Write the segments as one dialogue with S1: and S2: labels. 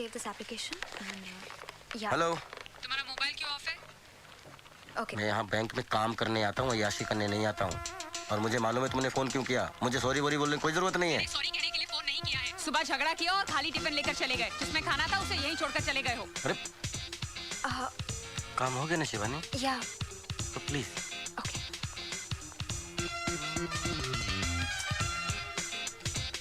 S1: save this application and yeah.
S2: Hello.
S3: तुम्हारा mobile क्यों of है?
S1: Okay.
S2: मैं यहाँ बैंक में काम करने आता हूँ, याशी करने नहीं आता हूँ। और मुझे मालूम है तुमने फोन क्यों किया। मुझे सॉरी वोरी बोलने की कोई जरूरत नहीं है।
S3: सॉरी कहने के लिए फोन नहीं किया है। सुबह झगड़ा किया और खाली टिफिन लेकर चले गए। जिसमें खाना था उसे यहीं छोड़कर चले गए हो।
S2: अरे काम हो गया ना शिवानी?
S1: Yeah.
S2: तो प्लीज।
S1: Okay.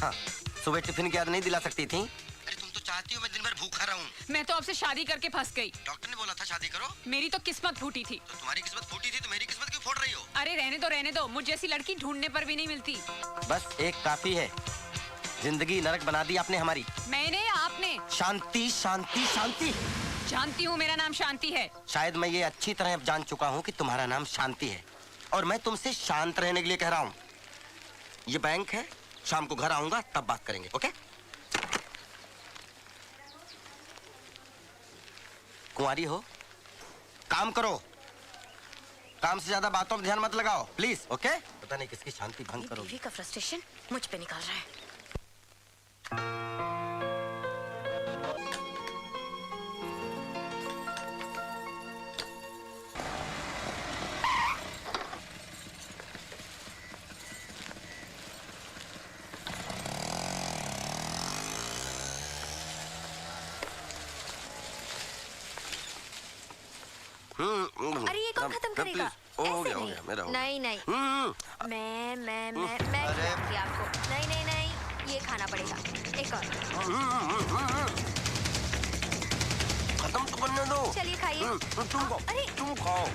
S2: हाँ, सुबह टिफिन की याद नहीं दिला सकती थी? अरे तुम तो चाहती हो मैं दिन भर भूखा रहूं।
S3: मैं तो आपसे शादी करके फंस गई।
S2: डॉक्टर ने बोला था शादी करो।
S3: मेरी तो किस्मत फूटी थी।
S2: तो तुम्हारी किस्मत फूटी थी तो मेरी किस्मत क्यों फोड़ रही हो?
S3: अरे रहने दो। मुझ जैसी लड़की ढूंढने पर भी नहीं मिलती।
S2: बस एक काफी है। जिंदगी नरक बना दी आपने हमारी।
S3: मैंने आपने।
S2: शांति शांति शांति।
S3: जानती हूँ मेरा नाम शांति है।
S2: शायद मैं ये अच्छी तरह जान चुका हूँ कि तुम्हारा नाम शांति है और मैं तुमसे शांत रहने के लिए कह रहा हूँ। ये बैंक है, शाम को घर आऊंगा तब बात करेंगे, ओके? कुंवारी हो, काम करो। काम से ज्यादा बातों पर ध्यान मत लगाओ, प्लीज, ओके? पता नहीं किसकी शांति भंग करो।
S1: बीवी का फ्रस्ट्रेशन मुझ पे निकाल रहा है। अरे ये कौन खत्म करेगा?
S2: हो गया मेरा हो गया।
S1: नहीं मैं खिलाऊंगी आपको। नहीं ये खाना पड़ेगा। एक और।
S2: खत्म तो करने दो।
S1: चलिए खाइए।
S2: तुम खाओ।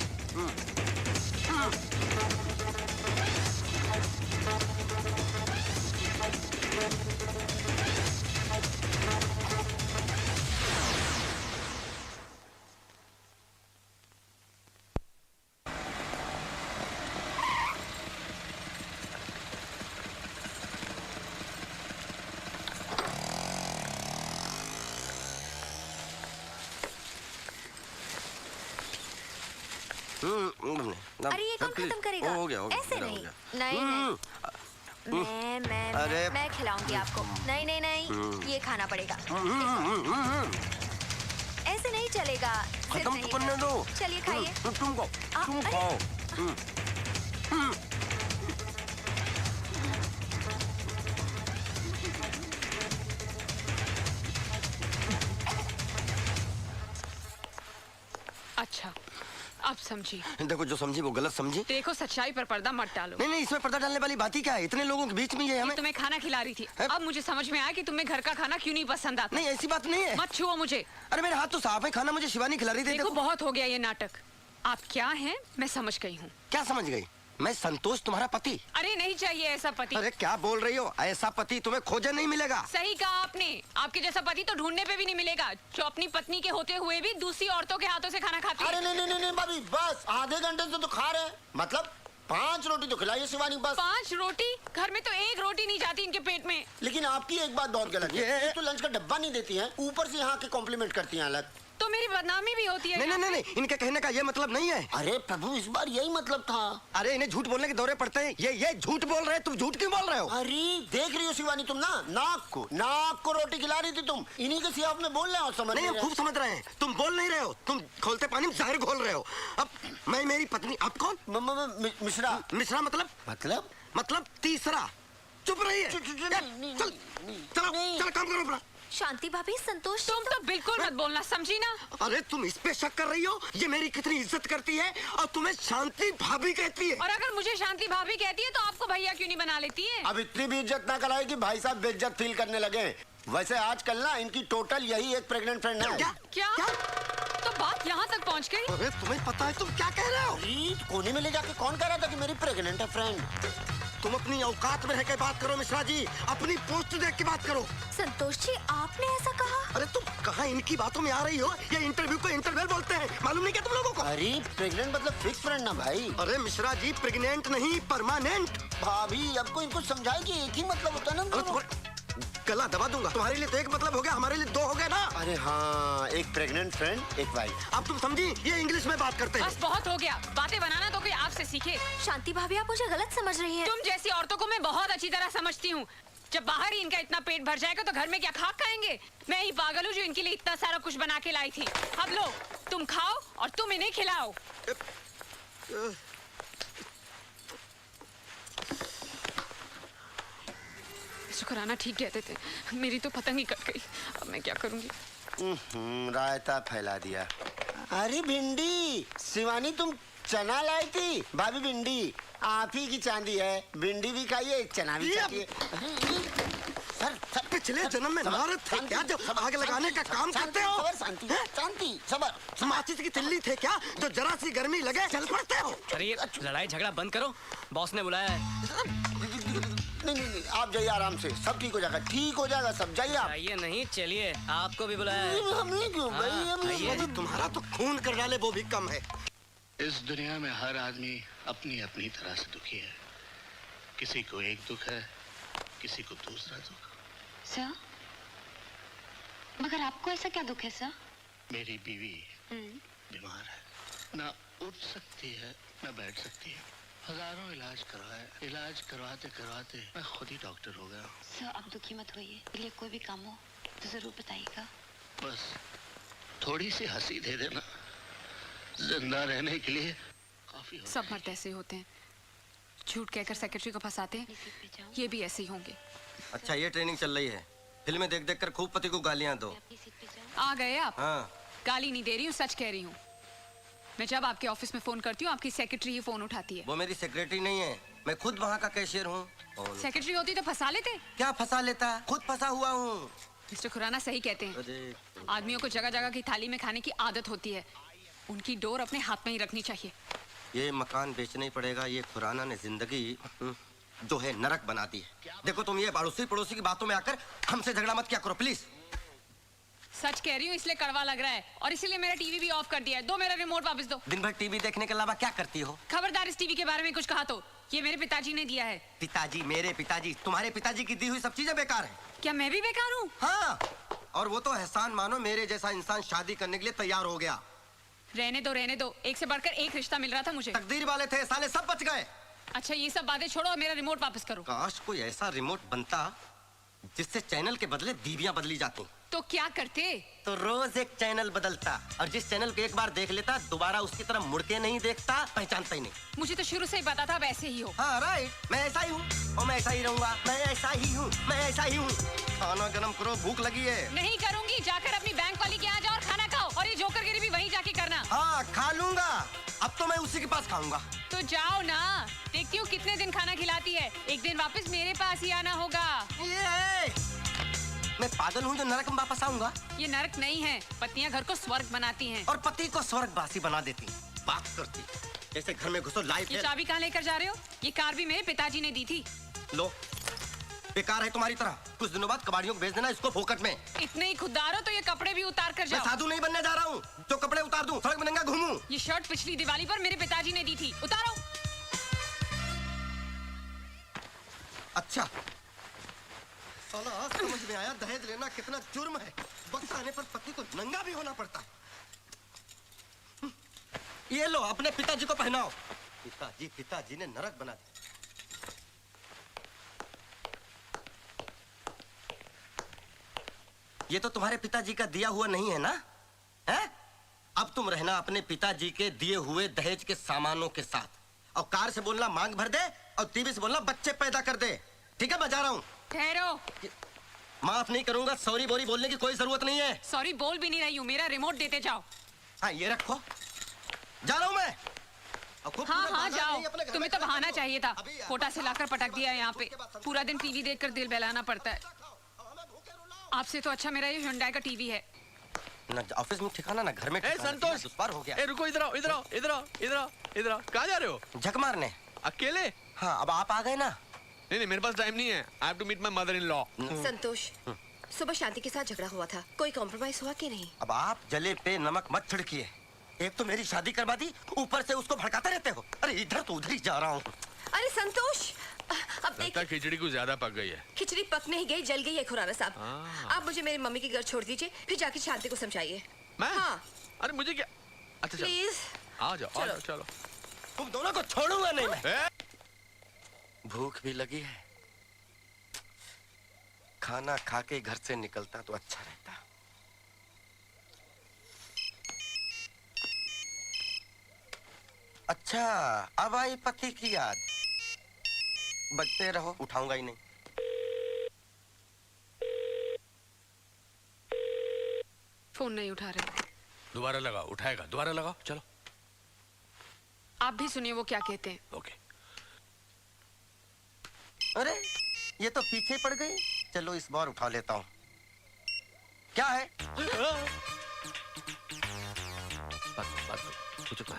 S1: अरे ये कौन खत्म करेगा?
S2: हो गया
S1: ऐसे नहीं। मैं खिलाऊंगी आपको। नहीं ये खाना पड़ेगा। ऐसे नहीं चलेगा।
S2: खत्म तो करने दो।
S1: चलिए खाइए।
S2: तुम खाओ।
S3: अच्छा, अब समझी।
S2: देखो जो समझी वो गलत समझी।
S3: देखो सच्चाई पर पर्दा मत डालो।
S2: नहीं इसमें पर्दा डालने वाली बात ही क्या है? इतने लोगों के बीच में ये हमें।
S3: तुम्हें खाना खिला रही थी। अब मुझे समझ में आया कि तुम्हें घर का खाना क्यों नहीं पसंद आता।
S2: नहीं ऐसी बात नहीं है।
S3: मत छुओ मुझे।
S2: अरे मेरे हाथ तो साफ है, खाना मुझे शिवानी खिला रही थी।
S3: देखो बहुत हो गया ये नाटक। आप क्या हैं मैं समझ गई हूँ।
S2: क्या समझ गई? मैं संतोष तुम्हारा पति।
S3: अरे नहीं चाहिए ऐसा पति।
S2: अरे क्या बोल रही हो? ऐसा पति तुम्हें खोजे नहीं मिलेगा।
S3: सही कहा आपने। आपके जैसा पति तो ढूंढने पे भी नहीं मिलेगा जो अपनी पत्नी के होते हुए भी दूसरी औरतों के हाथों से खाना खाती है।
S4: अरे नहीं भाभी, बस आधे घंटे से तो खा रहे हैं। मतलब 5 रोटी तो खिलाइए शिवानी बस।
S3: 5 रोटी? घर में तो 1 रोटी नहीं जाती इनके पेट में।
S4: लेकिन आपकी एक बात बहुत गलत है। ये तो लंच का डब्बा नहीं देती हैं, ऊपर से यहाँ के कॉम्प्लीमेंट करती हैं अलग।
S3: तो मेरी बदनामी भी होती है।
S2: नहीं इनके कहने का ये मतलब नहीं है।
S4: अरे प्रभु इस बार यही मतलब था।
S2: अरे इन्हें झूठ बोलने के दौरे पड़ते हैं। ये झूठ बोल रहे हैं। तुम झूठ क्यों बोल रहे हो?
S4: अरे देख रही हो शिवानी तुम ना, नाक को रोटी खिला रही थी तुम। इन्हीं के सियाफ में बोल रहे हो। समझ
S2: नहीं खूब समझ रहे हैं। तुम बोल नहीं रहे हो, तुम खोलते पानी में जहर घोल रहे हो। अब मैं मेरी पत्नी, आप कौन? मिश्रा मतलब तीसरा। चुप रहिए। चलो काम करो अपना।
S1: शांति भाभी, संतोष
S3: तुम तो बिल्कुल मत बोलना, समझी ना?
S2: अरे तुम इस पे शक कर रही हो? ये मेरी कितनी इज्जत करती है और तुम्हें शांति भाभी कहती है।
S3: और अगर मुझे शांति भाभी कहती है तो आपको भैया क्यों नहीं बना लेती है?
S4: अब इतनी भी इज्जत ना कराए कि भाई साहब बेइज्जत फील करने लगे। वैसे आजकल ना इनकी टोटल यही एक प्रेग्नेंट फ्रेंड है।
S3: क्या? तो बात यहाँ तक पहुँच गई?
S2: अरे तुम्हें पता है तुम क्या कह रहे हो?
S4: कोने में ले जाके कौन कह रहा था कि मेरी प्रेग्नेंट है फ्रेंड?
S2: तुम अपनी औकात में रह के बात करो मिश्रा जी। अपनी पोस्ट देख के बात करो।
S1: संतोष जी आपने ऐसा कहा?
S2: अरे तुम कहाँ इनकी बातों में आ रही हो? ये इंटरव्यू को इंटरवल बोलते हैं, मालूम नहीं क्या तुम लोगों को?
S4: अरे प्रेग्नेंट मतलब फिक्स फ्रेंड ना भाई।
S2: अरे मिश्रा जी प्रेग्नेंट नहीं, परमानेंट।
S4: भाभी अब को इनको समझाएगी, एक ही मतलब होता है ना।
S2: गला दबा दूंगा। तुम्हारे लिए तो एक मतलब हो गया, हमारे लिए 2 हो गए ना।
S4: अरे हाँ, एक प्रेग्नेंट फ्रेंड, एक वाइफ।
S2: अब तुम समझी? ये इंग्लिश में बात करते हैं।
S3: बस बहुत हो गया। बातें बनाना तो कोई आपसे सीखे।
S1: शांति भाभी आप मुझे गलत समझ रही हैं।
S3: तुम जैसी औरतों को मैं बहुत अच्छी तरह समझती हूँ। जब बाहर ही इनका इतना पेट भर जाएगा तो घर में क्या खाक खाएंगे? मैं ही पागल हूँ जो इनके लिए इतना सारा कुछ बना के लाई थी। अब लो, तुम खाओ और तुम इन्हें खिलाओ। शुक्राना ठीक कहते थे, मेरी तो पतंग ही कट गई। अब मैं क्या करूंगी?
S4: रायता फैला दिया। अरे भिंडी, शिवानी तुम चना लाई थी। भाभी भिंडी आप ही की चांदी है, भिंडी भी खाइए, चना भी खाइए।
S2: सर पिछले जन्म में नारद थे क्या जो आग लगाने का काम करते हो?
S4: शांति शांति सबर।
S2: माचिस की तिल्ली थे क्या जो जरा सी गर्मी लगे चल पड़ते हो?
S5: अरे ये लड़ाई झगड़ा बंद करो, बॉस ने बुलाया है।
S4: नहीं, आप जाइए आराम से, सब ठीक हो जाएगा, ठीक हो जाएगा सब। जाइए आप।
S5: आइए नहीं, चलिए, आपको भी बुलाया है।
S4: हमें क्यों भाई?
S2: यदि तुम्हारा तो खून कर डाले वो भी कम है।
S6: इस दुनिया में हर आदमी अपनी अपनी तरह से दुखी है। किसी को एक दुख है, किसी को दूसरा दुख।
S7: सर, मगर आपको ऐसा क्या दुख है सर?
S6: मेरी बीवी बीमार है, ना उठ सकती है ना बैठ सकती है। हजारों इलाज करवाए, इलाज करवाते करवाते मैं खुद ही डॉक्टर हो गया।
S7: सर आप दुखी मत होइए, इसलिए कोई भी काम हो तो जरूर बताइएगा।
S6: बस थोड़ी सी हंसी दे देना, जिंदा रहने के लिए काफी हो।
S3: सब मर्द ऐसे होते हैं, झूठ कहकर सेक्रेटरी को फंसाते हैं।
S7: सीट पे जाओ।
S3: ये भी ऐसे ही होंगे।
S2: अच्छा ये ट्रेनिंग चल रही है, फिल्में देख देख कर खूब पति को गालियां दो।
S7: अपनी सीट पे जाओ।
S3: आ गए आप?
S2: हाँ
S3: गाली नहीं दे रही हूँ, सच कह रही हूँ। मैं जब आपके ऑफिस में फोन करती हूँ आपकी सेक्रेटरी ही फोन उठाती है।
S2: वो मेरी सेक्रेटरी नहीं है, मैं खुद वहाँ का कैशियर हूँ।
S3: सेक्रेटरी होती तो फंसा लेते।
S2: क्या फंसा लेता, खुद फंसा हुआ हूँ।
S3: मिस्टर खुराना सही कहते हैं,
S2: अरे
S3: आदमियों को जगह जगह की थाली में खाने की आदत होती है, उनकी डोर अपने हाथ में ही रखनी चाहिए।
S2: ये मकान बेचना ही पड़ेगा, ये खुराना ने जिंदगी जो है नरक बना दी है। देखो तुम ये पड़ोसी पड़ोसी की बातों में आकर हमसे झगड़ा मत क्या करो प्लीज।
S3: सच कह रही हूँ, इसलिए कड़वा लग रहा है और इसीलिए मेरा टीवी भी ऑफ कर दिया है। दो मेरा रिमोट वापस दो।
S2: दिन भर टीवी देखने के अलावा क्या करती हो?
S3: खबरदार इस टीवी के बारे में कुछ कहा तो, ये मेरे पिताजी ने दिया है।
S2: पिताजी, मेरे पिताजी, तुम्हारे पिताजी की दी हुई सब चीजें बेकार है।
S3: क्या मैं भी बेकार हूँ?
S2: हाँ, और वो तो एहसान मानो मेरे जैसा इंसान शादी करने के लिए तैयार हो गया।
S3: रहने दो, एक से बढ़कर एक रिश्ता मिल रहा था मुझे।
S2: तकदीर वाले थे, साले सब बच गए।
S3: अच्छा ये सब बातें छोड़ो और मेरा रिमोट वापस करो।
S2: काश कोई ऐसा रिमोट बनता जिससे चैनल के बदले बीवियां बदली जाती।
S3: तो क्या करते?
S2: तो रोज एक चैनल बदलता, और जिस चैनल को एक बार देख लेता दोबारा उसकी तरफ मुड़ के नहीं देखता, पहचानता ही नहीं।
S3: मुझे तो शुरू से ही पता था वैसे ही हो।
S2: हाँ राइट, मैं ऐसा ही हूँ और मैं ऐसा ही रहूंगा। मैं ऐसा ही हूँ, मैं ऐसा ही हूँ। खाना गरम करो, भूख लगी है।
S3: नहीं करूंगी, जाकर अपनी बैंक वाली के यहाँ जाओ और खाना खाओ, और ये जोकरगिरी भी वहीं जाके करना।
S2: हाँ खा लूंगा, अब तो मैं उसी के पास खाऊंगा।
S3: तो जाओ ना, देखती हूँ कितने दिन खाना खिलाती है। एक दिन वापस मेरे पास ही आना होगा।
S2: मैं पागल हूँ जो नरक में वापस आऊंगा?
S3: ये नरक नहीं है, पत्नियां घर को स्वर्ग बनाती हैं।
S2: और पति को स्वर्गवासी बना देती, बात करती जैसे घर में घुसो लाइट
S3: ये
S2: है।
S3: चाबी कहाँ लेकर जा रहे हो? ये कार भी मेरे पिताजी ने दी थी।
S2: लो, बेकार है तुम्हारी तरह। कुछ दिनों बाद कबाड़ियों को भेज देना इसको फोकट में।
S3: इतने ही खुददार हो तो ये कपड़े भी उतार कर
S2: मैं
S3: जाओ।
S2: साधु नहीं बनने जा रहा हूँ जो कपड़े उतार दूं, सड़क में नंगा घूमूं।
S3: ये शर्ट पिछली दिवाली पर मेरे पिताजी ने दी थी, उतारो।
S2: अच्छा साला आज समझ में आया दहेज लेना कितना जुर्म है। वक्त आने पर पति को नंगा भी होना पड़ता है। ये लो अपने पिताजी को पहनाओ। पिताजी ने नरक बना दिया। ये तो तुम्हारे पिताजी का दिया हुआ नहीं है ना? हैं? अब तुम रहना अपने पिताजी के दिए हुए दहेज के सामानों के साथ, और कार से बोलना मांग भर दे और टीवी से बोलना बच्चे पैदा कर दे। ठीक है, मैं जा रहा हूँ।
S3: ठहरो।
S2: माफ नहीं करूंगा, सॉरी बोरी बोलने की कोई जरूरत नहीं है।
S3: सॉरी बोल भी नहीं रही हूँ, मेरा रिमोट देते जाओ।
S2: हाँ ये रखो, जा रहा हूँ मैं।
S3: हाँ जाओ, तुम्हें तो बहाना चाहिए था। कोटा से लाकर पटक दिया यहाँ पे, पूरा दिन टीवी देखकर दिल बहलाना पड़ता है। आपसे तो अच्छा मेरा ये हुंडई का टीवी है।
S2: ना ऑफिस में ठिकाना ना घर में।
S8: संतोष,
S2: दुश्वार हो गया।
S8: रुको, इधर आओ, इधर आओ, इधर आओ, इधर आओ, इधर आओ। कहाँ जा रहे हो?
S2: झक मारने।
S8: अकेले?
S2: हाँ अब आप आ गए ना।
S8: नहीं, मेरे पास टाइम नहीं है। I have to meet my mother-in-law.
S9: संतोष, सुबह शांति के साथ झगड़ा हुआ था, कोई कॉम्प्रोमाइज हुआ कि नहीं?
S2: अब आप जले पे नमक मत छिड़किए। एक तो मेरी शादी करवा दी, ऊपर से उसको भड़काते रहते हो। अरे इधर तो उधर ही जा रहा हूँ।
S9: अरे संतोष, अब
S8: लगता है खिचड़ी कुछ ज्यादा पक गई है।
S9: खिचड़ी पक नहीं गई, जल गई है खुराना साहब। आप मुझे मेरी मम्मी के घर छोड़ दीजिए, फिर जाके शांति को समझाइए।
S8: मैं?
S9: हाँ।
S8: अरे मुझे क्या? अच्छा चलो।
S9: प्लीज
S8: आ जाओ, आ जाओ, चलो।
S2: तुम दोनों को छोड़ूंगा नहीं मैं।
S8: ए?
S2: भूख भी लगी है, खाना खा के घर से निकलता तो अच्छा रहता। अच्छा, अब आई पति की याद। बजते रहो, उठाऊंगा ही नहीं।
S3: फोन नहीं उठा रहे।
S8: दोबारा लगाओ, उठाएगा, दोबारा लगाओ, चलो।
S3: आप भी सुनिए वो क्या कहते हैं।
S8: ओके।
S2: अरे ये तो पीछे पड़ गई। चलो इस बार उठा लेता हूँ। क्या है?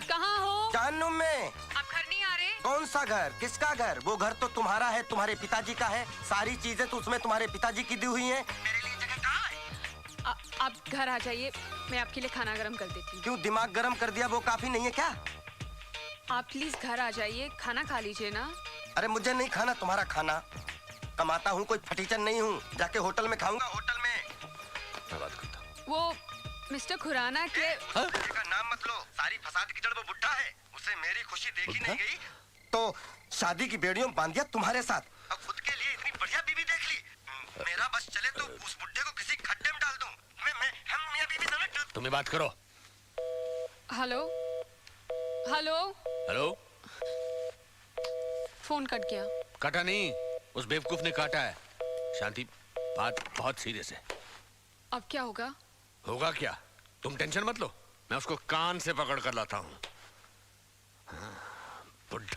S3: कहाँ हो?
S2: जहन्नुम में।
S3: आप घर नहीं आ रहे?
S2: कौन सा घर? किसका घर? वो घर तो तुम्हारा है, तुम्हारे पिताजी का है। सारी चीजें तो उसमें तुम्हारे पिताजी की दी हुई हैं। मेरे लिए जगह कहाँ है?
S3: आप घर आ जाइए, मैं आपके लिए खाना गरम कर देती हूँ।
S2: क्यों दिमाग गरम कर दिया? वो काफी नहीं है क्या?
S3: आप प्लीज घर आ जाइए, खाना खा लीजिए ना।
S2: अरे मुझे नहीं खाना तुम्हारा खाना। कमाता हूँ, कोई फटीचन नहीं हूँ। जाके होटल में खाऊंगा, होटल में।
S8: मैं बात करता हूँ।
S3: वो मिस्टर खुराना के
S2: का नाम मत लो। सारी फसाद की जड़ वो बुड्ढा है। उसे मेरी खुशी देखी नहीं गई तो शादी की बेड़ियों बांध दिया तुम्हारे साथ। अब खुद के लिए इतनी बढ़िया बीवी देख ली। मेरा बस चले तो उस बुड्ढे को किसी खड्डे में डाल दूं। हम मियां बीवी दोनों।
S8: तुम्हें बात करो।
S3: Hello hello
S8: hello.
S3: Phone cut गया।
S8: काटा नहीं, उस बेवकूफ ने काटा है। शांति, बात बहुत सीरियस है।
S3: अब क्या होगा?
S8: होगा क्या? तुम टेंशन मत लो, मैं उसको कान से पकड़ कर लाता हूँ। बुढ़ा